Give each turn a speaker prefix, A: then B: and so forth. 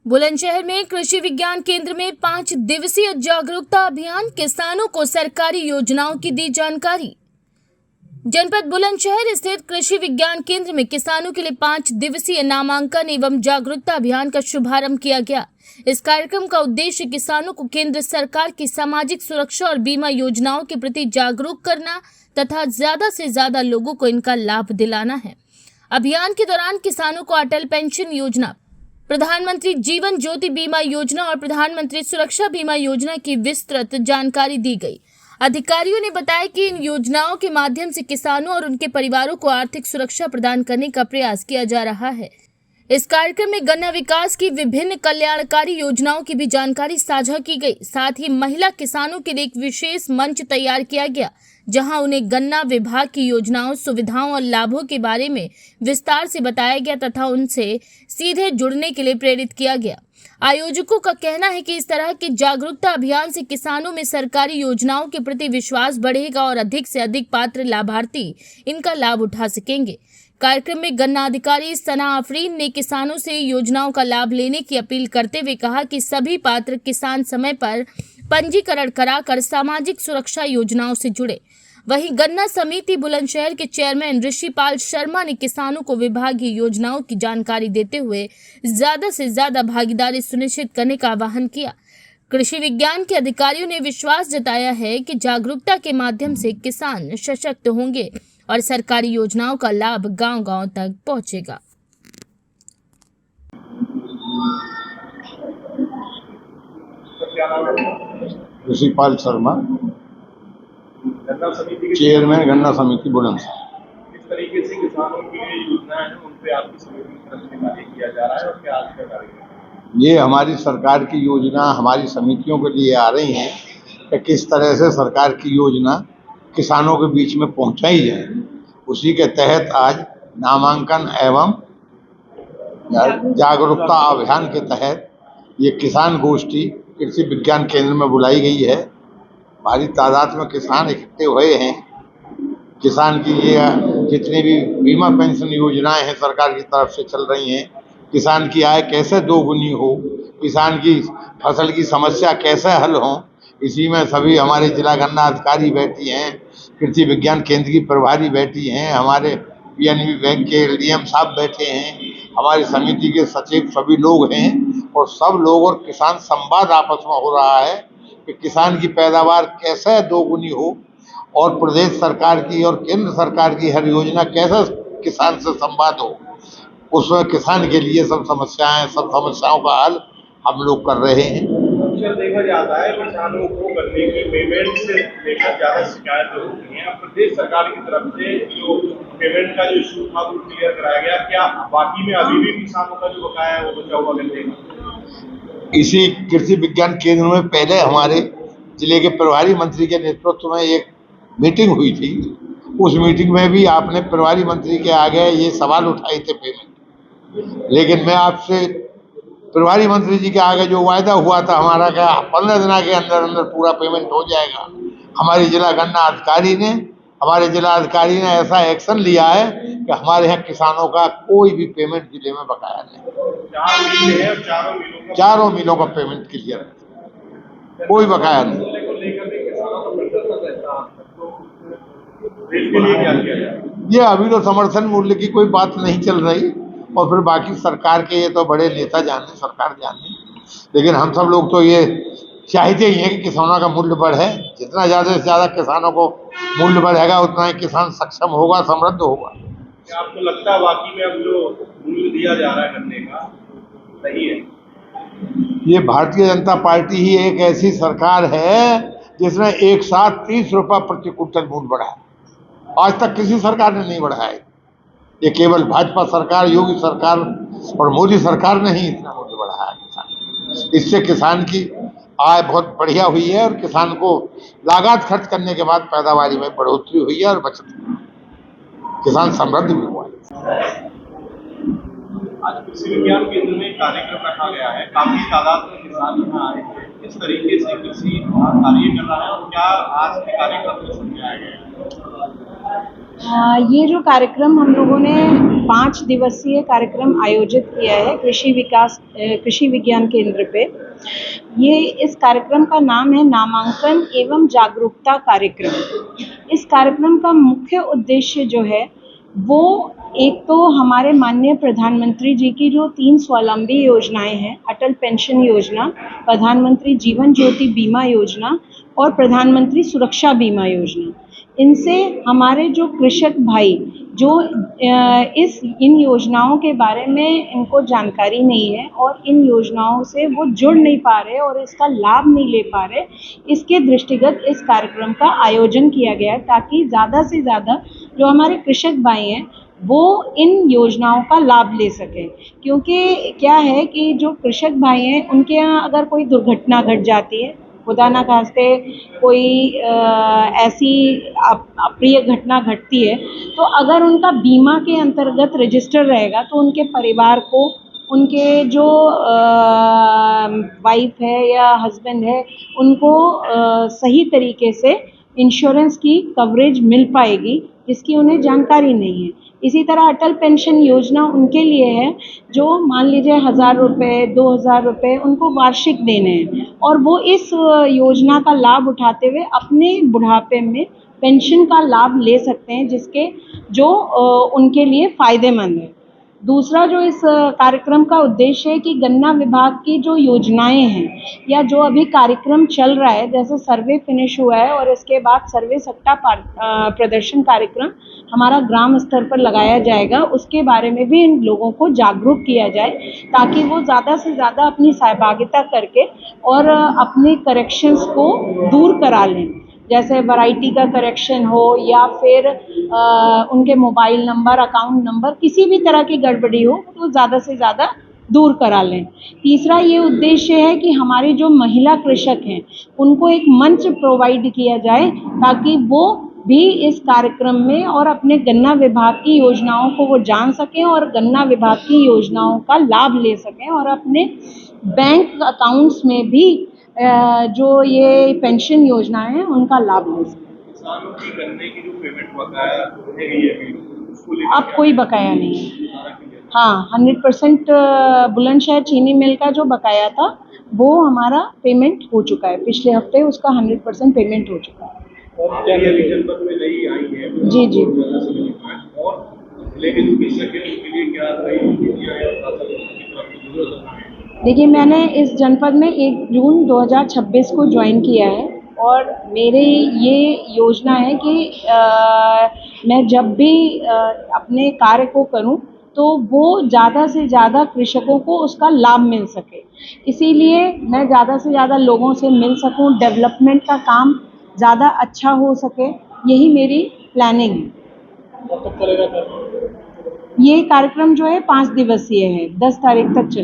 A: बुलंदशहर में कृषि विज्ञान केंद्र में 5 दिवसीय जागरूकता अभियान, किसानों को सरकारी योजनाओं की दी जानकारी। जनपद बुलंदशहर स्थित कृषि विज्ञान केंद्र में किसानों के लिए 5 दिवसीय नामांकन एवं जागरूकता अभियान का शुभारंभ किया गया। इस कार्यक्रम का उद्देश्य किसानों को केंद्र सरकार की सामाजिक सुरक्षा और बीमा योजनाओं के प्रति जागरूक करना तथा ज्यादा से ज्यादा लोगों को इनका लाभ दिलाना है। अभियान के दौरान किसानों को अटल पेंशन योजना, प्रधानमंत्री जीवन ज्योति बीमा योजना और प्रधानमंत्री सुरक्षा बीमा योजना की विस्तृत जानकारी दी गई। अधिकारियों ने बताया कि इन योजनाओं के माध्यम से किसानों और उनके परिवारों को आर्थिक सुरक्षा प्रदान करने का प्रयास किया जा रहा है। इस कार्यक्रम में गन्ना विकास की विभिन्न कल्याणकारी योजनाओं की भी जानकारी साझा की गई। साथ ही महिला किसानों के लिए एक विशेष मंच तैयार किया गया, जहां उन्हें गन्ना विभाग की योजनाओं, सुविधाओं और लाभों के बारे में विस्तार से बताया गया तथा उनसे सीधे जुड़ने के लिए प्रेरित किया गया। आयोजकों का कहना है कि इस तरह के जागरूकता अभियान से किसानों में सरकारी योजनाओं के प्रति विश्वास बढ़ेगा और अधिक से अधिक पात्र लाभार्थी इनका लाभ उठा सकेंगे। कार्यक्रम में गन्ना अधिकारी सना आफरीन ने किसानों से योजनाओं का लाभ लेने की अपील करते हुए कहा कि सभी पात्र किसान समय पर पंजीकरण कराकर सामाजिक सुरक्षा योजनाओं से जुड़े। वहीं गन्ना समिति बुलंदशहर के चेयरमैन ऋषिपाल शर्मा ने किसानों को विभागीय योजनाओं की जानकारी देते हुए ज्यादा से ज्यादा भागीदारी सुनिश्चित करने का आह्वान किया। कृषि विज्ञान के अधिकारियों ने विश्वास जताया है कि जागरूकता के माध्यम से किसान सशक्त होंगे और सरकारी योजनाओं का लाभ गांव-गांव तक पहुंचेगा।
B: ऋषिपाल शर्मा, चेयरमैन गन्ना समिति बुलंदशहर।
C: इस तरीके से किसानों की योजनाएं हैं, उन पे आपकी समिति की तरफ से कार्य किया जा रहा है और क्या आज का कार्यक्रम?
B: ये हमारी सरकार की योजना हमारी समितियों के लिए आ रही है कि किस तरह से सरकार की योजना किसानों के बीच में पहुंचाई जाए। उसी के तहत आज नामांकन एवं जागरूकता अभियान के तहत ये किसान गोष्ठी कृषि विज्ञान केंद्र में बुलाई गई है। भारी तादाद में किसान इकट्ठे हुए हैं। किसान की ये जितनी भी बीमा पेंशन योजनाएं हैं सरकार की तरफ से चल रही हैं, किसान की आय कैसे दोगुनी हो, किसान की फसल की समस्या कैसे हल हो, इसी में सभी हमारे जिला गन्ना अधिकारी बैठी हैं, कृषि विज्ञान केंद्र की प्रभारी बैठी हैं, हमारे पीएनबी बैंक के डीएम साहब बैठे हैं, हमारी समिति के सचिव सभी लोग हैं और सब लोग और किसान संवाद आपस में हो रहा है कि किसान की पैदावार कैसे दोगुनी हो और प्रदेश सरकार की और केंद्र सरकार की हर योजना कैसे किसान से संवाद हो। उसमें किसान के लिए सब समस्याओं का हल हम लोग कर रहे हैं।
C: अक्सर देखा जाता है किसानों को गन्ने की पेमेंट से लेकर ज्यादा शिकायत होती है। प्रदेश सरकार की तरफ से जो पेमेंट का जो इशू था वो क्लियर कराया गया, क्या बाकी में अभी भी किसानों का जो बकाया है वो बचा हुआ गन्ने का?
B: इसी कृषि विज्ञान केंद्र में पहले हमारे जिले के प्रभारी मंत्री के नेतृत्व में एक मीटिंग हुई थी। उस मीटिंग में भी आपने प्रभारी मंत्री के आगे ये सवाल उठाए थे पेमेंट, लेकिन मैं आपसे प्रभारी मंत्री जी के आगे जो वायदा हुआ था हमारा, क्या 15 दिन के अंदर अंदर पूरा पेमेंट हो जाएगा। हमारे जिला अधिकारी ने ऐसा एक्शन लिया है कि हमारे यहाँ किसानों का कोई भी पेमेंट जिले में बकाया नहीं। चारों मिलों का पेमेंट क्लियर है, कोई बकाया नहीं। ये अभी तो समर्थन मूल्य की कोई बात नहीं चल रही और फिर बाकी सरकार के ये तो बड़े नेता जाने, सरकार जाने, लेकिन हम सब लोग तो ये चाहते ही हैं कि किसानों का मूल्य बढ़े। जितना ज़्यादा से ज़्यादा किसानों को मूल्य बढ़ेगा उतना ही किसान सक्षम होगा, समृद्ध होगा।
C: क्या आपको लगता है वाकई में अब जो मूल्य दिया जा रहा है गन्ने का सही है?
B: ये भारतीय जनता पार्टी ही एक ऐसी सरकार है जिसने एक साथ 30 रुपये प्रति क्विंटल मूल्य बढ़ाया। आज तक किसी सरकार ने नहीं बढ़ाया। ये केवल भाजपा सरकार, योगी सरकार और मोदी सरकार ने ही इतना मूल्य बढ़ाया किसान। इससे किसान की आय बहुत बढ़िया हुई है और किसान को लागत खर्च करने के बाद पैदावारी में बढ़ोतरी हुई है और बचत हुई। किसान समृद्ध भी हुआ है।
C: आज कृषि विज्ञान केंद्र में कार्यक्रम रखा गया है, काफी तादाद में किसान यहाँ आए हैं। किस तरीके से कृषि कार्य कर रहा है और क्या आज के कार्यक्रम में समझाया गया है?
D: ये जो कार्यक्रम हम लोगों ने 5 दिवसीय कार्यक्रम आयोजित किया है कृषि विज्ञान केंद्र पे। इस कार्यक्रम का नाम है नामांकन एवं जागरूकता कार्यक्रम। इस कार्यक्रम का मुख्य उद्देश्य जो है वो एक तो हमारे माननीय प्रधानमंत्री जी की जो 3 स्वावलंबी योजनाएं हैं, अटल पेंशन योजना, प्रधानमंत्री जीवन ज्योति बीमा योजना और प्रधानमंत्री सुरक्षा बीमा योजना, इनसे हमारे जो कृषक भाई जो इन योजनाओं के बारे में इनको जानकारी नहीं है और इन योजनाओं से वो जुड़ नहीं पा रहे और इसका लाभ नहीं ले पा रहे, इसके दृष्टिगत इस कार्यक्रम का आयोजन किया गया है ताकि ज़्यादा से ज़्यादा जो हमारे कृषक भाई हैं वो इन योजनाओं का लाभ ले सकें। क्योंकि क्या है कि जो कृषक भाई हैं उनके यहाँ अगर कोई दुर्घटना घट जाती है, खुदा ना खास्ते कोई ऐसी अप्रिय घटना घटती है, तो अगर उनका बीमा के अंतर्गत रजिस्टर रहेगा तो उनके परिवार को, उनके जो वाइफ है या हस्बैंड है, उनको सही तरीके से इंश्योरेंस की कवरेज मिल पाएगी जिसकी उन्हें जानकारी नहीं है। इसी तरह अटल पेंशन योजना उनके लिए है जो मान लीजिए 1000 रुपये 2000 रुपये उनको वार्षिक देने हैं और वो इस योजना का लाभ उठाते हुए अपने बुढ़ापे में पेंशन का लाभ ले सकते हैं जिसके जो उनके लिए फ़ायदेमंद है। दूसरा जो इस कार्यक्रम का उद्देश्य है कि गन्ना विभाग की जो योजनाएं हैं या जो अभी कार्यक्रम चल रहा है, जैसे सर्वे फिनिश हुआ है और इसके बाद सर्वे सट्टा प्रदर्शन कार्यक्रम हमारा ग्राम स्तर पर लगाया जाएगा, उसके बारे में भी इन लोगों को जागरूक किया जाए ताकि वो ज़्यादा से ज़्यादा अपनी सहभागिता करके और अपने करेक्शंस को दूर करा लें, जैसे वैरायटी का करेक्शन हो या फिर उनके मोबाइल नंबर, अकाउंट नंबर, किसी भी तरह की गड़बड़ी हो तो ज़्यादा से ज़्यादा दूर करा लें। तीसरा ये उद्देश्य है कि हमारी जो महिला कृषक हैं उनको एक मंच प्रोवाइड किया जाए ताकि वो भी इस कार्यक्रम में और अपने गन्ना विभाग की योजनाओं को वो जान सकें और गन्ना विभाग की योजनाओं का लाभ ले सकें और अपने बैंक अकाउंट्स में भी जो ये पेंशन योजनाएं हैं उनका लाभ ले सकें।
C: किसानों की गन्ने की जो पेमेंट बकाया रह गई है अभी, उसको लेकर
D: अब कोई बकाया नहीं है। हाँ, 100% बुलंदशहर चीनी मिल का जो बकाया था वो हमारा पेमेंट हो चुका है, पिछले हफ्ते उसका 100% पेमेंट हो चुका है।
C: और क्या जनपद में नई आई है
D: जी जी।
C: और जिले के जो कृषक है उनके लिए क्या
D: देखिए, मैंने इस जनपद में 1 जून 2026 को ज्वाइन किया है और मेरे ये योजना है कि मैं जब भी अपने कार्य को करूं तो वो ज़्यादा से ज़्यादा कृषकों को उसका लाभ मिल सके, इसीलिए मैं ज़्यादा से ज़्यादा लोगों से मिल सकूं, डेवलपमेंट का काम ज़्यादा अच्छा हो सके, यही मेरी प्लानिंग है।
C: कब तक चलेगा?
D: ये कार्यक्रम जो है 5 दिवसीय है, 10 तारीख तक चलेगा।